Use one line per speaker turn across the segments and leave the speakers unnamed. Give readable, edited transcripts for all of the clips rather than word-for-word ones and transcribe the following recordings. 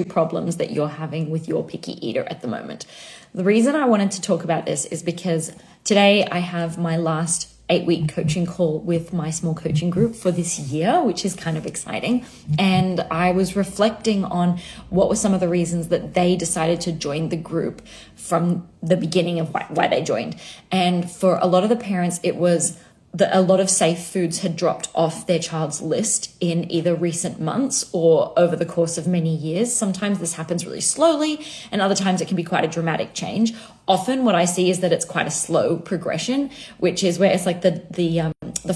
problems that you're having with your picky eater at the moment. The reason I wanted to talk about this is because today I have my last 8-week coaching call with my small coaching group for this year, which is kind of exciting. And I was reflecting on what were some of the reasons that they decided to join the group from the beginning of why they joined. And for a lot of the parents, it was that a lot of safe foods had dropped off their child's list in either recent months or over the course of many years. Sometimes this happens really slowly, and other times it can be quite a dramatic change. Often what I see is that it's quite a slow progression, which is where it's like the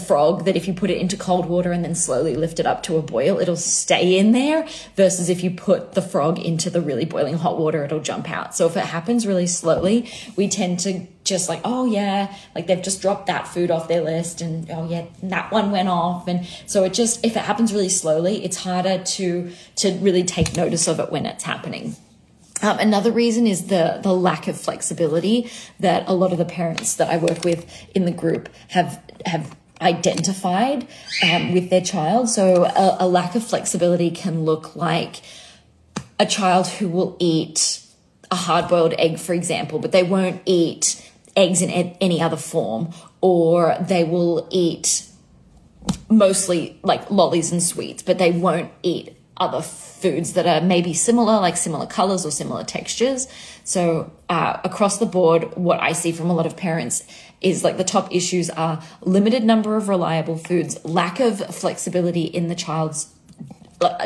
frog that if you put it into cold water and then slowly lift it up to a boil, it'll stay in there, versus if you put the frog into the really boiling hot water, it'll jump out. So if it happens really slowly, we tend to just like, oh yeah, like they've just dropped that food off their list, and oh yeah, that one went off. And so if it happens really slowly, it's harder to really take notice of it when it's happening. Another reason is the lack of flexibility that a lot of the parents that I work with in the group have identified with their child. So a lack of flexibility can look like a child who will eat a hard-boiled egg, for example, but they won't eat eggs in any other form, or they will eat mostly like lollies and sweets, but they won't eat other foods that are maybe similar, like similar colors or similar textures. So across the board, what I see from a lot of parents is like the top issues are limited number of reliable foods, lack of flexibility in the child's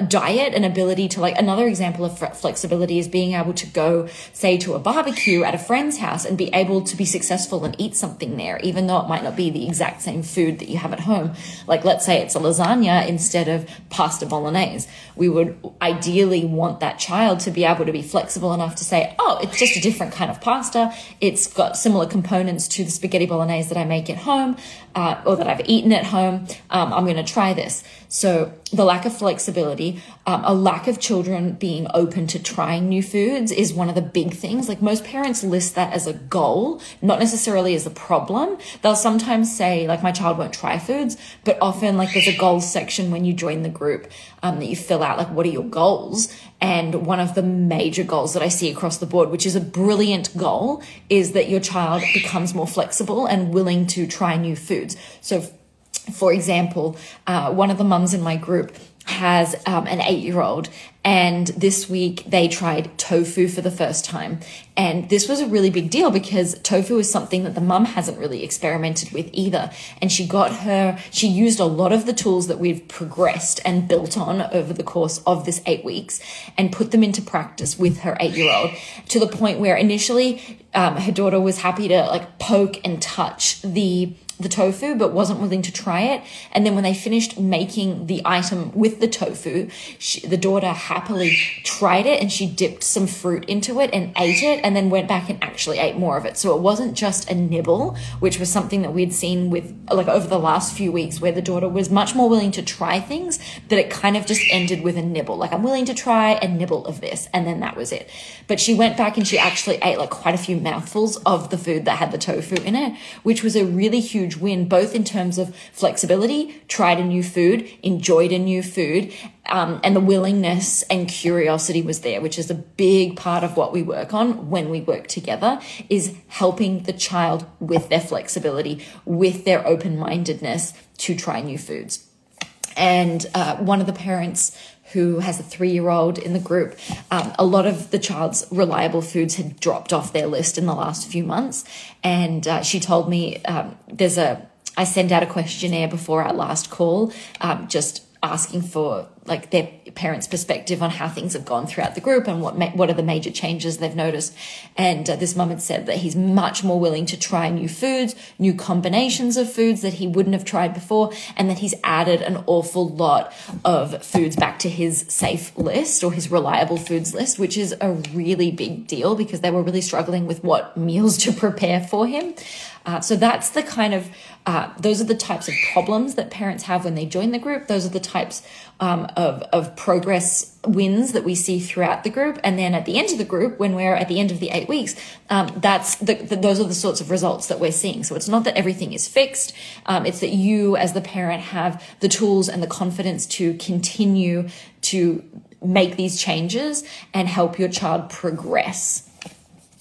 diet and ability to, like, another example of flexibility is being able to go, say, to a barbecue at a friend's house and be able to be successful and eat something there, even though it might not be the exact same food that you have at home. Like, let's say it's a lasagna instead of pasta bolognese. We would ideally want that child to be able to be flexible enough to say, oh, it's just a different kind of pasta. It's got similar components to the spaghetti bolognese that I make at home, or that I've eaten at home. I'm going to try this. So the lack of flexibility, a lack of children being open to trying new foods is one of the big things. Like, most parents list that as a goal, not necessarily as a problem. They'll sometimes say, like, my child won't try foods, but often, like, there's a goals section when you join the group that you fill out, like, what are your goals? And one of the major goals that I see across the board, which is a brilliant goal, is that your child becomes more flexible and willing to try new foods. So for example, one of the mums in my group has an 8-year-old, and this week they tried tofu for the first time. And this was a really big deal because tofu is something that the mum hasn't really experimented with either. And she used a lot of the tools that we've progressed and built on over the course of this 8 weeks and put them into practice with her 8-year-old, to the point where initially her daughter was happy to, like, poke and touch the tofu, but wasn't willing to try it. And then when they finished making the item with the tofu, the daughter happily tried it, and she dipped some fruit into it and ate it, and then went back and actually ate more of it. So it wasn't just a nibble, which was something that we'd seen with, like, over the last few weeks, where the daughter was much more willing to try things, that it kind of just ended with a nibble. Like, I'm willing to try a nibble of this, and then that was it. But she went back and she actually ate, like, quite a few mouthfuls of the food that had the tofu in it, which was a really huge win, both in terms of flexibility, tried a new food, enjoyed a new food, and the willingness and curiosity was there, which is a big part of what we work on when we work together, is helping the child with their flexibility, with their open-mindedness to try new foods. And one of the parents who has a 3-year-old in the group, a lot of the child's reliable foods had dropped off their list in the last few months. And she told me I sent out a questionnaire before our last call, just asking for, like, their parents' perspective on how things have gone throughout the group and what are the major changes they've noticed. And this mum had said that he's much more willing to try new foods, new combinations of foods that he wouldn't have tried before, and that he's added an awful lot of foods back to his safe list, or his reliable foods list, which is a really big deal because they were really struggling with what meals to prepare for him. So that's the kind of, those are the types of problems that parents have when they join the group. Those are the types of progress wins that we see throughout the group. And then at the end of the group, when we're at the end of the 8 weeks, those are the sorts of results that we're seeing. So it's not that everything is fixed. It's that you as the parent have the tools and the confidence to continue to make these changes and help your child progress.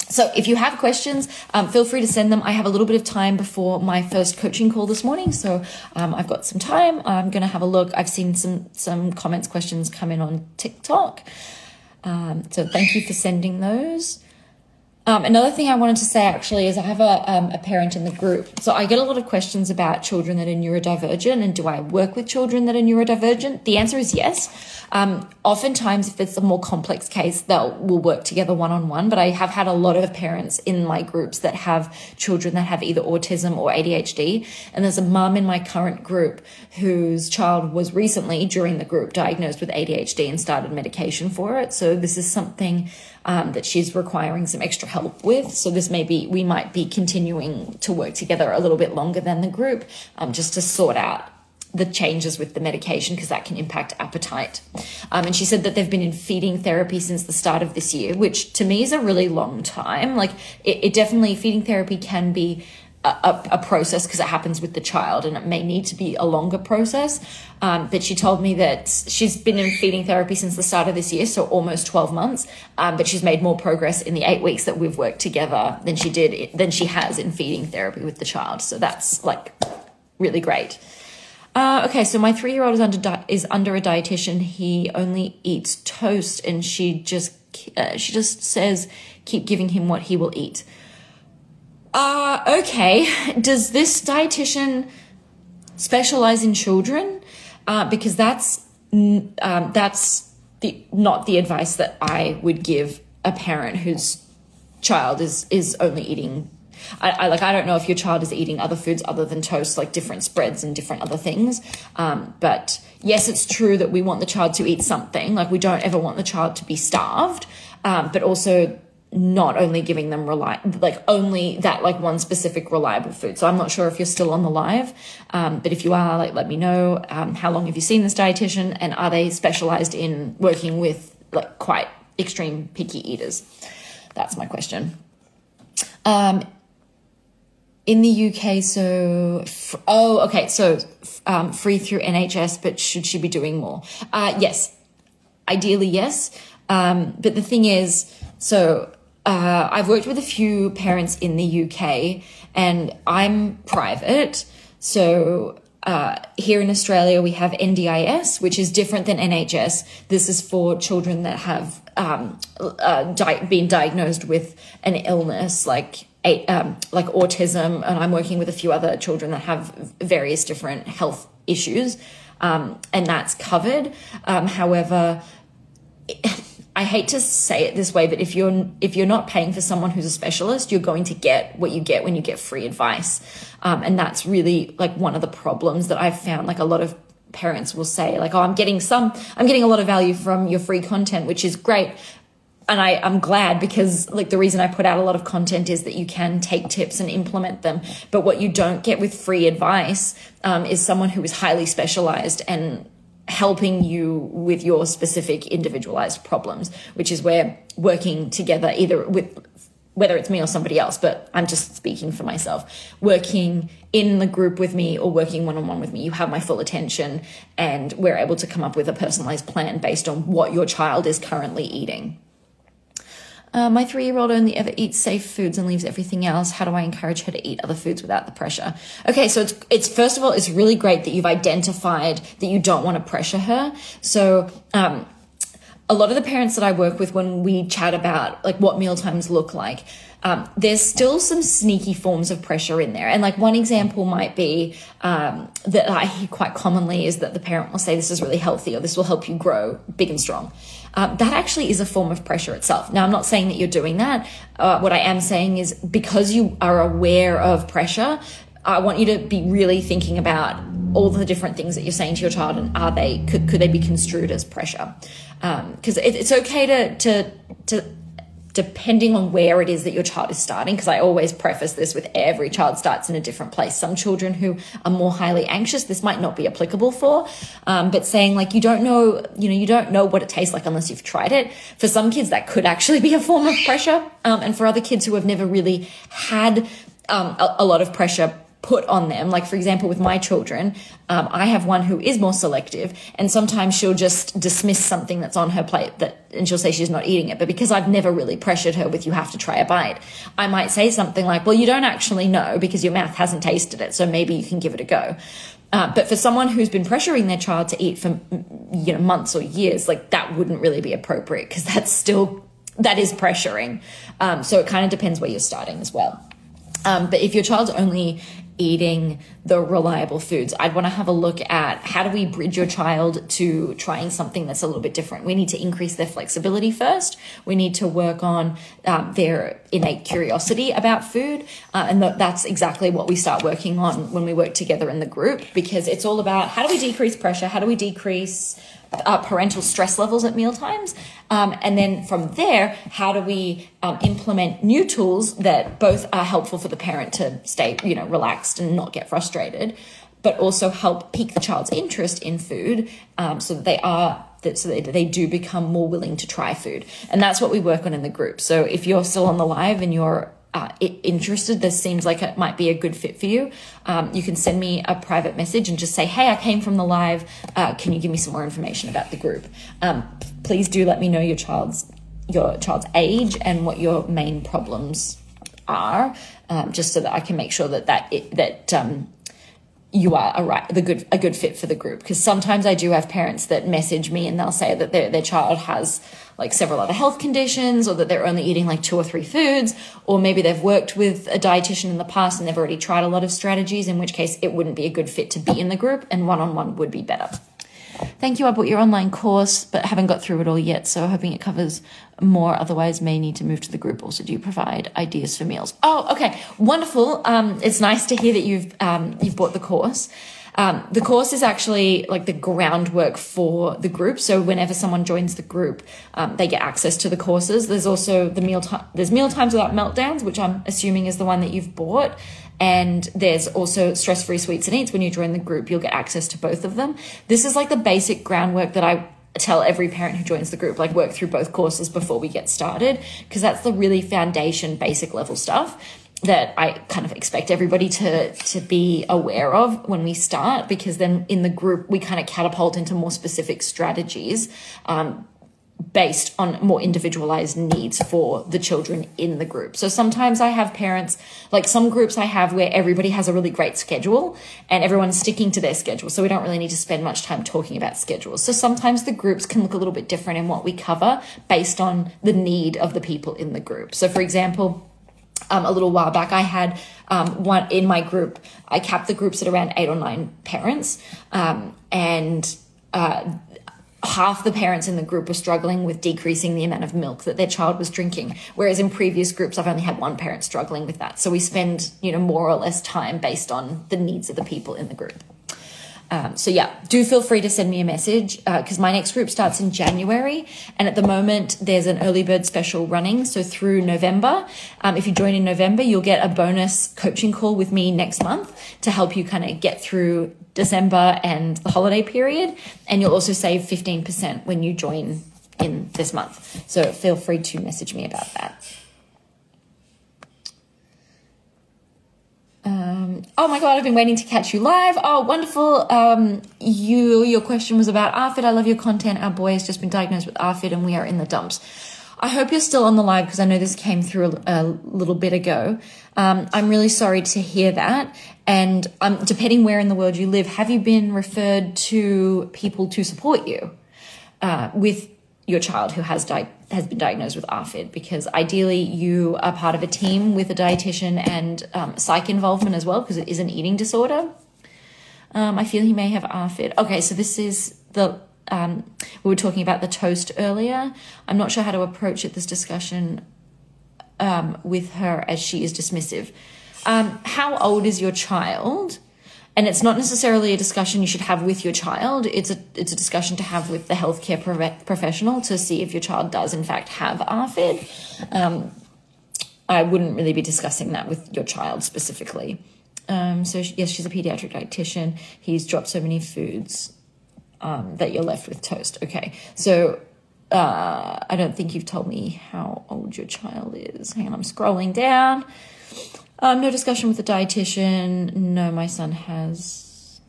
So if you have questions, feel free to send them. I have a little bit of time before my first coaching call this morning, so I've got some time. I'm going to have a look. I've seen some comments, questions come in on TikTok. So thank you for sending those. Another thing I wanted to say actually is I have a parent in the group. So I get a lot of questions about children that are neurodivergent and do I work with children that are neurodivergent? The answer is yes. Oftentimes, if it's a more complex case, we'll work together one-on-one, but I have had a lot of parents in my groups that have children that have either autism or ADHD. And there's a mum in my current group whose child was recently, during the group, diagnosed with ADHD and started medication for it. So this is something that she's requiring some extra help with. So we might be continuing to work together a little bit longer than the group, just to sort out the changes with the medication, because that can impact appetite. And she said that they've been in feeding therapy since the start of this year, which to me is a really long time. Like it definitely, feeding therapy can be a process because it happens with the child and it may need to be a longer process. But she told me that she's been in feeding therapy since the start of this year, so almost 12 months. But she's made more progress in the 8 weeks that we've worked together than she has in feeding therapy with the child. So that's like really great. Okay, so my 3-year-old is under a dietitian. He only eats toast, and she just says keep giving him what he will eat. Okay, does this dietitian specialize in children? Because that's not the advice that I would give a parent whose child is only eating. I don't know if your child is eating other foods other than toast, like different spreads and different other things. But yes, it's true that we want the child to eat something. Like we don't ever want the child to be starved, but also not only giving them only that like one specific reliable food. So I'm not sure if you're still on the live, but if you are, let me know. How long have you seen this dietitian, and are they specialized in working with like quite extreme picky eaters? That's my question. In the UK, free through NHS, but should she be doing more? Yes, ideally yes. But the thing is, I've worked with a few parents in the UK, and I'm private. So here in Australia, we have NDIS, which is different than NHS. This is for children that have been diagnosed with an illness like autism, and I'm working with a few other children that have various different health issues, and that's covered. However, I hate to say it this way, but if you're not paying for someone who's a specialist, you're going to get what you get when you get free advice. And that's really like one of the problems that I've found. Like a lot of parents will say like, oh, I'm getting a lot of value from your free content, which is great. And I'm glad, because like the reason I put out a lot of content is that you can take tips and implement them. But what you don't get with free advice is someone who is highly specialized and helping you with your specific individualized problems, which is where working together, either with whether it's me or somebody else, but I'm just speaking for myself, working in the group with me or working one-on-one with me, you have my full attention, and we're able to come up with a personalized plan based on what your child is currently eating. My 3-year-old only ever eats safe foods and leaves everything else. How do I encourage her to eat other foods without the pressure? Okay, so it's first of all, it's really great that you've identified that you don't want to pressure her. So a lot of the parents that I work with, when we chat about like what mealtimes look like, there's still some sneaky forms of pressure in there. And like one example might be that I hear quite commonly is that the parent will say, this is really healthy, or this will help you grow big and strong. That actually is a form of pressure itself. Now, I'm not saying that you're doing that. What I am saying is, because you are aware of pressure, I want you to be really thinking about all the different things that you're saying to your child, and could they be construed as pressure? Because it's okay to depending on where it is that your child is starting, because I always preface this with every child starts in a different place. Some children who are more highly anxious, this might not be applicable for, but saying like, you don't know what it tastes like unless you've tried it. For some kids, that could actually be a form of pressure. And for other kids who have never really had a lot of pressure put on them. Like, for example, with my children, I have one who is more selective, and sometimes she'll just dismiss something that's on her plate and she'll say she's not eating it. But because I've never really pressured her with, you have to try a bite, I might say something like, well, you don't actually know because your mouth hasn't tasted it, so maybe you can give it a go. But for someone who's been pressuring their child to eat for, months or years, like, that wouldn't really be appropriate, because that is pressuring. So it kind of depends where you're starting as well. But if your child's only eating the reliable foods, I'd want to have a look at how do we bridge your child to trying something that's a little bit different. We need to increase their flexibility first. We need to work on their innate curiosity about food. And that's exactly what we start working on when we work together in the group, because it's all about how do we decrease pressure? How do we decrease parental stress levels at mealtimes? And then from there, how do we implement new tools that both are helpful for the parent to stay, relaxed and not get frustrated, but also help pique the child's interest in food, so that they do become more willing to try food. And that's what we work on in the group. So if you're still on the live and you're interested, this seems like it might be a good fit for you, you can send me a private message and just say, hey, I came from the live, can you give me some more information about the group? Please do let me know your child's age and what your main problems are, just so that I can make sure that you are a good fit for the group. Because sometimes I do have parents that message me and they'll say that their child has like several other health conditions, or that they're only eating like 2 or 3 foods, or maybe they've worked with a dietitian in the past and they've already tried a lot of strategies, in which case it wouldn't be a good fit to be in the group, and one-on-one would be better. Thank you. I bought your online course, but haven't got through it all yet, so hoping it covers more. Otherwise, may need to move to the group. Also, do you provide ideas for meals? Oh, okay, wonderful. It's nice to hear that you've bought the course. The course is actually like the groundwork for the group. So whenever someone joins the group, they get access to the courses. There's also there's Mealtimes Without Meltdowns, which I'm assuming is the one that you've bought. And there's also Stress-Free Sweets and Eats. When you join the group, you'll get access to both of them. This is like the basic groundwork that I tell every parent who joins the group, like, work through both courses before we get started, because that's the really foundation, basic level stuff that I kind of expect everybody to be aware of when we start, because then in the group we kind of catapult into more specific strategies based on more individualized needs for the children in the group. So sometimes I have parents, like some groups I have where everybody has a really great schedule and everyone's sticking to their schedule, so we don't really need to spend much time talking about schedules. So sometimes the groups can look a little bit different in what we cover based on the need of the people in the group. So for example, a little while back, I had one in my group. I capped the groups at around 8 or 9 parents, and half the parents in the group were struggling with decreasing the amount of milk that their child was drinking, whereas in previous groups I've only had one parent struggling with that. So we spend more or less time based on the needs of the people in the group. So yeah, do feel free to send me a message, because my next group starts in January, and at the moment there's an early bird special running, so through November. If you join in November, you'll get a bonus coaching call with me next month to help you kind of get through December and the holiday period, and you'll also save 15% when you join in this month. So feel free to message me about that. Oh my God, I've been waiting to catch you live. Oh, wonderful. Your question was about ARFID. I love your content. Our boy has just been diagnosed with ARFID and we are in the dumps. I hope you're still on the live, because I know this came through a little bit ago. I'm really sorry to hear that. And depending where in the world you live, have you been referred to people to support you with your child who has been diagnosed with ARFID? Because ideally you are part of a team with a dietitian and psych involvement as well, because it is an eating disorder. I feel he may have ARFID. Okay, so this is we were talking about the toast earlier. I'm not sure how to approach this discussion with her, as she is dismissive. How old is your child? And it's not necessarily a discussion you should have with your child. It's a discussion to have with the healthcare professional to see if your child does in fact have ARFID. I wouldn't really be discussing that with your child specifically. So yes, she's a pediatric dietitian. He's dropped so many foods that you're left with toast. Okay, so I don't think you've told me how old your child is. Hang on, I'm scrolling down. No discussion with the dietitian. No, my son has,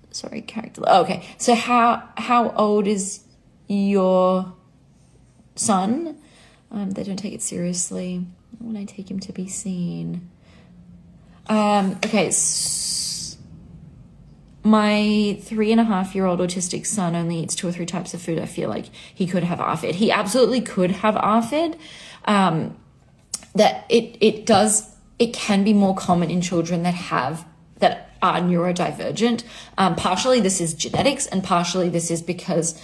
character. Oh, okay. So how old is your son? They don't take it seriously. When I take him to be seen. Okay. My 3.5-year-old autistic son only eats 2 or 3 types of food. I feel like he could have ARFID. He absolutely could have ARFID. That it can be more common in children that are neurodivergent. Partially this is genetics, and partially this is because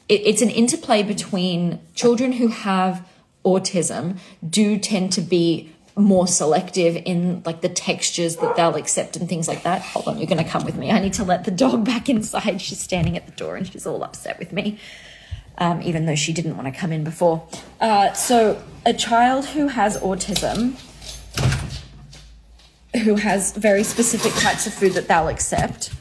it's an interplay between children who have autism do tend to be more selective in like the textures that they'll accept and things like that. Hold on, you're going to come with me. I need to let the dog back inside. She's standing at the door and she's all upset with me, even though she didn't want to come in before. So a child who has autism, who has very specific types of food that they'll accept,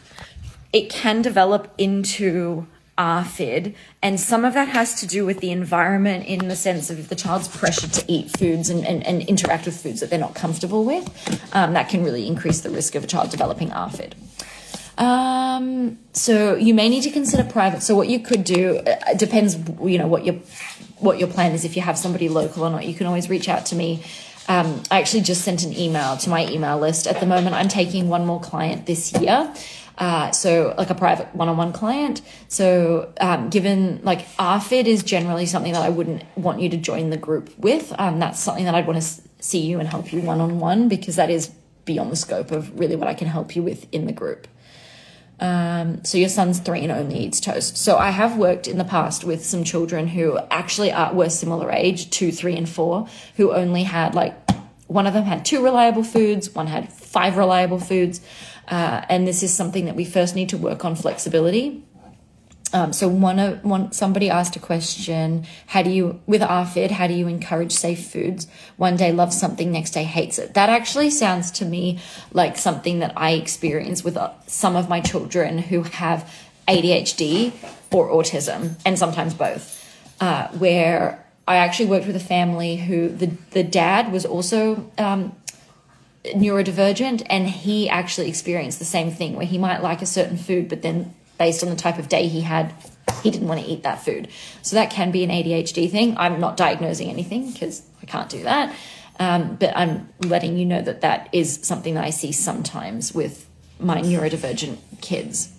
it can develop into ARFID, and some of that has to do with the environment, in the sense of if the child's pressured to eat foods and interact with foods that they're not comfortable with, that can really increase the risk of a child developing ARFID. So you may need to consider private. So what you could do, it depends, what your plan is. If you have somebody local or not, you can always reach out to me. I actually just sent an email to my email list. At the moment, I'm taking one more client this year. So like a private one-on-one client. So, given like ARFID is generally something that I wouldn't want you to join the group with. That's something that I'd want to see you and help you one-on-one, because that is beyond the scope of really what I can help you with in the group. So your son's 3 and only eats toast. So I have worked in the past with some children who actually were similar age, 2, 3, and 4, who only had one of them had 2 reliable foods, one had 5 reliable foods. And this is something that we first need to work on flexibility. So somebody asked a question, with ARFID, how do you encourage safe foods? One day loves something, next day hates it. That actually sounds to me like something that I experience with some of my children who have ADHD or autism, and sometimes both, where I actually worked with a family who the dad was also neurodivergent, and he actually experienced the same thing, where he might like a certain food, but then based on the type of day he had, he didn't want to eat that food. So that can be an ADHD thing. I'm not diagnosing anything because I can't do that. But I'm letting you know that is something that I see sometimes with my neurodivergent kids.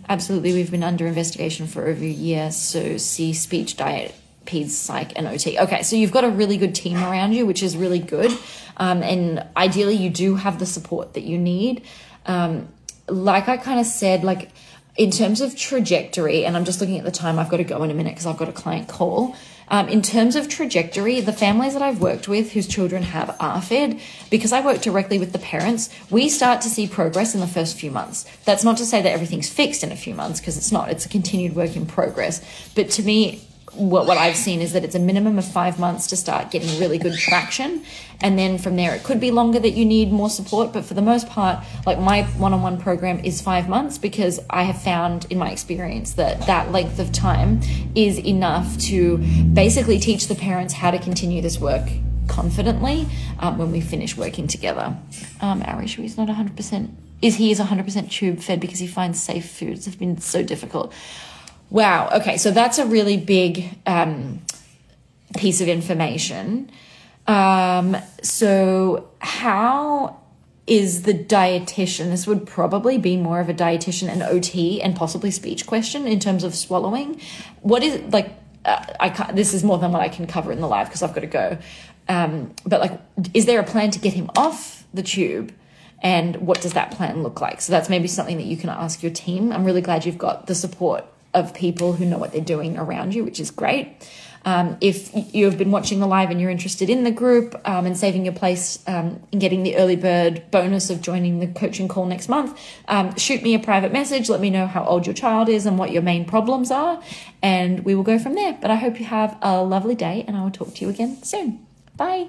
Absolutely. We've been under investigation for over a year. So see speech, diet, peds, psych, and OT. Okay. So you've got a really good team around you, which is really good. And ideally you do have the support that you need. Like I kind of said, in terms of trajectory, and I'm just looking at the time, I've got to go in a minute because I've got a client call. In terms of trajectory, the families that I've worked with whose children have ARFID, because I work directly with the parents, we start to see progress in the first few months. That's not to say that everything's fixed in a few months, because it's not. It's a continued work in progress. But to me, what I've seen is that it's a minimum of 5 months to start getting really good traction. And then from there, it could be longer that you need more support. But for the most part, my one-on-one program is 5 months, because I have found in my experience that length of time is enough to basically teach the parents how to continue this work confidently when we finish working together. Arishu is not 100%. He is 100% tube fed because he finds safe foods have been so difficult. Wow. Okay. So that's a really big piece of information. So how is the dietitian? This would probably be more of a dietitian and OT and possibly speech question in terms of swallowing. What is this is more than what I can cover in the live because I've got to go. But is there a plan to get him off the tube? And what does that plan look like? So that's maybe something that you can ask your team. I'm really glad you've got the support of people who know what they're doing around you, which is great. If you've been watching the live and you're interested in the group and saving your place and getting the early bird bonus of joining the coaching call next month, shoot me a private message. Let me know how old your child is and what your main problems are, and we will go from there. But I hope you have a lovely day, and I will talk to you again soon. Bye.